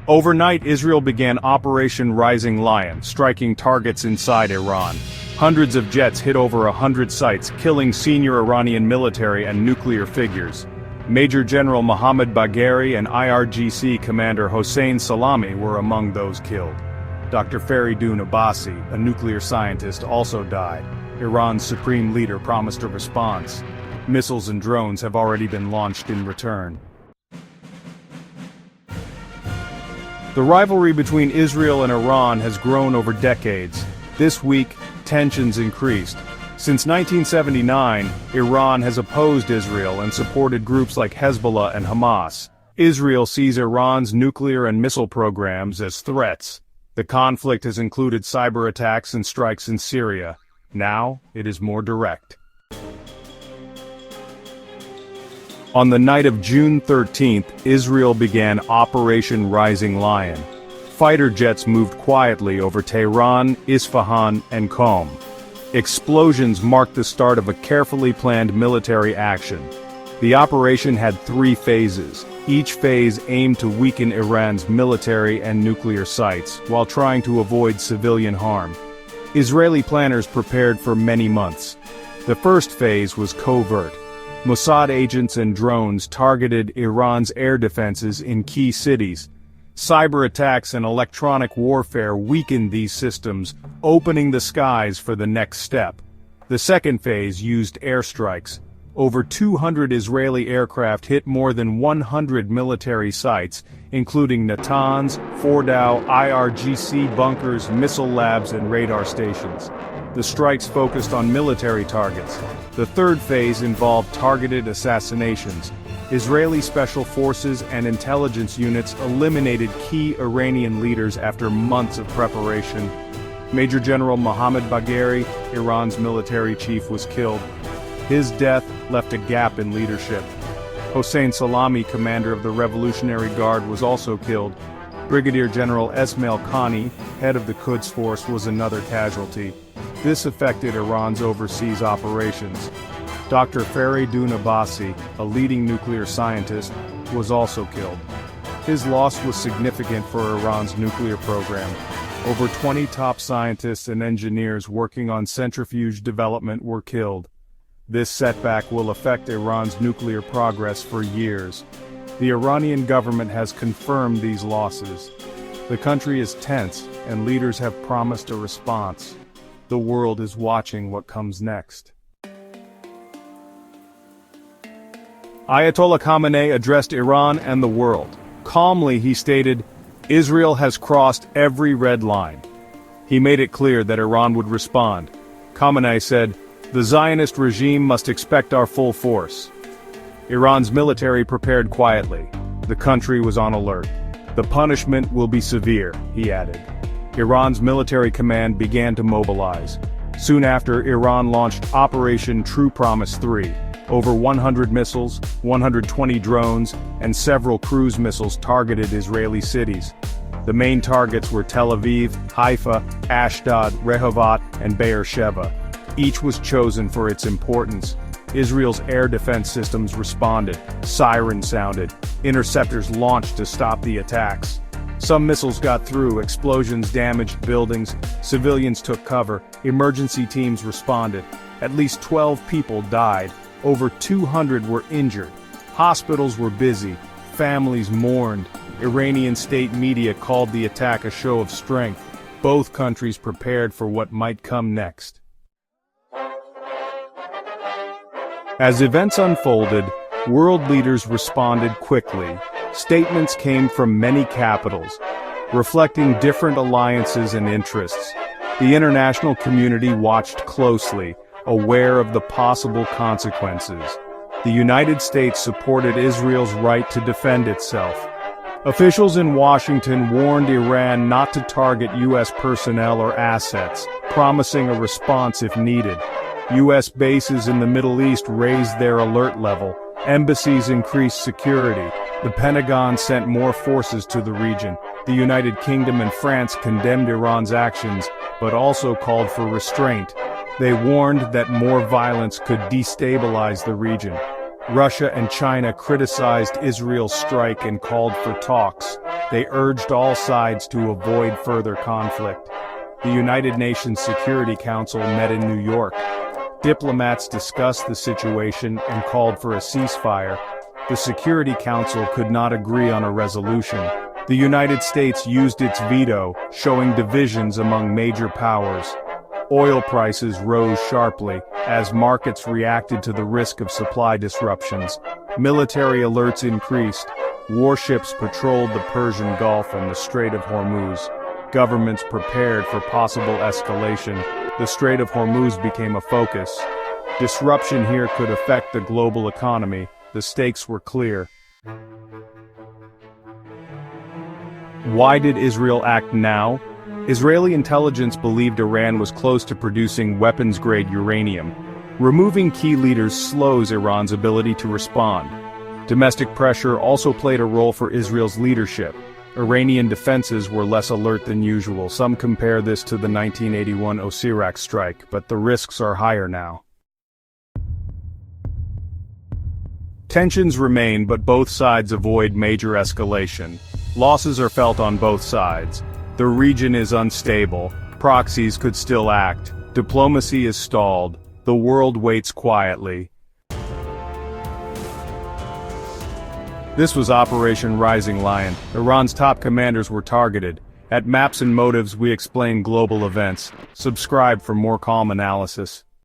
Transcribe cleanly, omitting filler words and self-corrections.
Overnight, Israel began Operation Rising Lion, striking targets inside Iran. Hundreds of jets hit over 100 sites, killing senior Iranian military and nuclear figures. Major General Mohammad Bagheri and IRGC Commander Hossein Salami were among those killed. Dr. Fereydoon Abbasi, a nuclear scientist, also died. Iran's supreme leader promised a response. Missiles and drones have already been launched in return. The rivalry between Israel and Iran has grown over decades. This week, tensions increased. Since 1979, Iran has opposed Israel and supported groups like Hezbollah and Hamas. Israel sees Iran's nuclear and missile programs as threats. The conflict has included cyber attacks and strikes in Syria. Now, it is more direct. On the night of June 13th, Israel began Operation Rising Lion. Fighter jets moved quietly over Tehran, Isfahan, and Qom. Explosions marked the start of a carefully planned military action. The operation had 3 phases. Each phase aimed to weaken Iran's military and nuclear sites, while trying to avoid civilian harm. Israeli planners prepared for many months. The first phase was covert. Mossad agents and drones targeted Iran's air defenses in key cities. Cyber attacks and electronic warfare weakened these systems, opening the skies for the next step. The second phase used airstrikes. Over 200 Israeli aircraft hit more than 100 military sites, including Natanz, Fordow, IRGC bunkers, missile labs, and radar stations. The strikes focused on military targets. The third phase involved targeted assassinations. Israeli special forces and intelligence units eliminated key Iranian leaders after months of preparation. Major General Mohammad Bagheri, Iran's military chief, was killed. His death left a gap in leadership. Hossein Salami, commander of the Revolutionary Guard, was also killed. Brigadier General Esmail Khani, head of the Quds Force, was another casualty. This affected Iran's overseas operations. Dr. Fereydoon Abbasi, a leading nuclear scientist, was also killed. His loss was significant for Iran's nuclear program. Over 20 top scientists and engineers working on centrifuge development were killed. This setback will affect Iran's nuclear progress for years. The Iranian government has confirmed these losses. The country is tense, and leaders have promised a response. The world is watching what comes next. Ayatollah Khamenei addressed Iran and the world. Calmly, he stated, "Israel has crossed every red line." He made it clear that Iran would respond. Khamenei said, "The Zionist regime must expect our full force." Iran's military prepared quietly. The country was on alert. "The punishment will be severe," he added. Iran's military command began to mobilize. Soon after, Iran launched Operation True Promise 3. Over 100 missiles, 120 drones, and several cruise missiles targeted Israeli cities. The main targets were Tel Aviv, Haifa, Ashdod, Rehovot, and Beersheba. Each was chosen for its importance. Israel's air defense systems responded. Sirens sounded. Interceptors launched to stop the attacks. Some missiles got through, explosions damaged buildings, civilians took cover, emergency teams responded. At least 12 people died, over 200 were injured. Hospitals were busy, families mourned. Iranian state media called the attack a show of strength. Both countries prepared for what might come next. As events unfolded, world leaders responded quickly. Statements came from many capitals, reflecting different alliances and interests. The international community watched closely, aware of the possible consequences. The United States supported Israel's right to defend itself. Officials in Washington warned Iran not to target U.S. personnel or assets, promising a response if needed. U.S. bases in the Middle East raised their alert level. Embassies increased security. The Pentagon sent more forces to the region. The United Kingdom and France condemned Iran's actions, but also called for restraint. They warned that more violence could destabilize the region. Russia and China criticized Israel's strike and called for talks. They urged all sides to avoid further conflict. The United Nations Security Council met in New York. Diplomats discussed the situation and called for a ceasefire. The Security Council could not agree on a resolution. The United States used its veto, showing divisions among major powers. Oil prices rose sharply as markets reacted to the risk of supply disruptions. Military alerts increased. Warships patrolled the Persian Gulf and the Strait of Hormuz. Governments prepared for possible escalation. The Strait of Hormuz became a focus. Disruption here could affect the global economy. The stakes were clear. Why did Israel act now? Israeli intelligence believed Iran was close to producing weapons-grade uranium. Removing key leaders slows Iran's ability to respond. Domestic pressure also played a role for Israel's leadership. Iranian defenses were less alert than usual. Some compare this to the 1981 Osirak strike, but the risks are higher now. Tensions remain, but both sides avoid major escalation. Losses are felt on both sides. The region is unstable. Proxies could still act. Diplomacy is stalled. The world waits quietly. This was Operation Rising Lion. Iran's top commanders were targeted. At Maps and Motives we explain global events. Subscribe for more calm analysis.